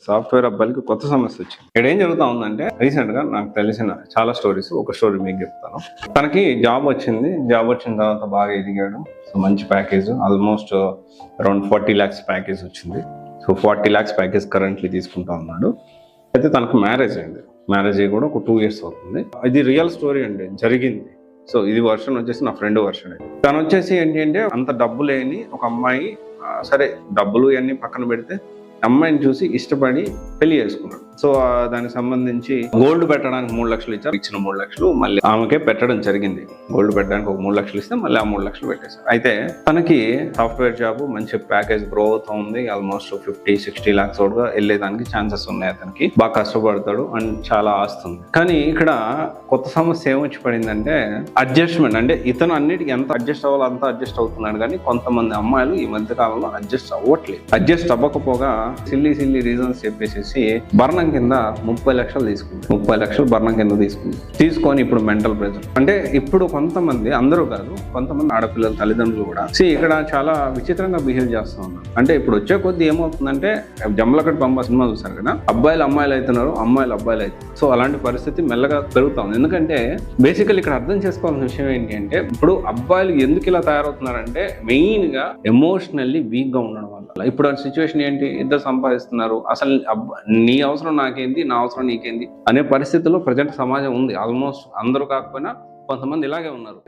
Software అబ్బాయిలకి కొత్త సమస్య వచ్చింది. ఇక్కడ ఏం జరుగుతా ఉందంటే రీసెంట్ గా నాకు తెలిసిన చాలా స్టోరీస్, ఒక స్టోరీ మీకు చెప్తాను. తనకి జాబ్ వచ్చింది. జాబ్ వచ్చిన తర్వాత బాగా ఎదిగాడు. సో మంచి package, almost around 40 lakhs package వచ్చింది. సో 40 lakhs ప్యాకేజ్ కరెంట్లీ తీసుకుంటా ఉన్నాడు. అయితే తనకు మ్యారేజ్ అయింది. మ్యారేజ్ అయ్యి కూడా ఒక 2 years అవుతుంది. ఇది రియల్ స్టోరీ అండి, జరిగింది. సో ఇది వర్షన్ వచ్చేసి నా ఫ్రెండ్ వర్షన్. తను వచ్చేసి ఏంటి అంటే అంత డబ్బు లేని ఒక అమ్మాయి, సరే డబ్బులు ఇవన్నీ పక్కన పెడితే అమ్మాయిని చూసి ఇష్టపడి పెళ్లి చేసుకున్నాడు. సో దానికి సంబంధించి గోల్డ్ పెట్టడానికి 3 లక్షలు ఇచ్చారు. ఇచ్చిన 3 లక్షలు మళ్ళీ ఆమెకే పెట్టడం జరిగింది. గోల్డ్ పెట్టడానికి ఒక 3 లక్షలు ఇస్తే మళ్ళీ ఆ 3 లక్షలు పెట్టేశారు. అయితే తనకి సాఫ్ట్వేర్ జాబ్, మంచి ప్యాకేజ్ గ్రో అవుతా ఉంది. ఆల్మోస్ట్ 50-60 lakhs కూడా వెళ్ళేదానికి ఛాన్సెస్ ఉన్నాయి. అతనికి బాగా కష్టపడతాడు అండ్ చాలా ఆస్తుంది. కానీ ఇక్కడ కొత్త సమస్య ఏమొచ్చి పడిందంటే అడ్జస్ట్మెంట్. అంటే ఇతను అన్నిటికీ ఎంత అడ్జస్ట్ అవ్వాలో అంత అడ్జస్ట్ అవుతున్నాడు, కానీ కొంతమంది అమ్మాయిలు ఈ మధ్య కాలంలో అడ్జస్ట్ అవ్వట్లేదు. అడ్జస్ట్ అవ్వకపోగా సిల్లీ రీజన్స్ చెప్పేసి భరణం కింద 30 లక్షలు తీసుకుంది. 30 లక్షలు భరణం కింద తీసుకొని ఇప్పుడు మెంటల్ ప్రెజర్. అంటే ఇప్పుడు కొంతమంది, అందరూ కాదు, కొంతమంది ఆడపిల్లల తల్లిదండ్రులు కూడా ఇక్కడ చాలా విచిత్రంగా బిహేవ్ చేస్తూ ఉన్నారు. అంటే ఇప్పుడు వచ్చే కొద్ది ఏమవుతుందంటే, జమలకట్ పంప సినిమా చూసారు కదా, అబ్బాయిలు అమ్మాయిలు అవుతున్నారు, అమ్మాయిలు అబ్బాయిలు అవుతున్నారు. సో అలాంటి పరిస్థితి మెల్లగా పెరుగుతా ఉంది. ఎందుకంటే బేసికల్ ఇక్కడ అర్థం చేసుకోవాల్సిన విషయం ఏంటి అంటే, ఇప్పుడు అబ్బాయిలు ఎందుకు ఇలా తయారవుతున్నారంటే మెయిన్ గా ఎమోషనల్లీ వీక్ గా ఉండడం వల్ల. ఇప్పుడు ఆ సిచ్యువేషన్ ఏంటి, ఇద్దరు సంపాదిస్తున్నారు, అసలు నీ అవసరం నాకేంది, నా అవసరం నీకేంది అనే పరిస్థితిలో ప్రజెంట్ సమాజం ఉంది. ఆల్మోస్ట్ అందరూ కాకపోయినా కొంతమంది ఇలాగే ఉన్నారు.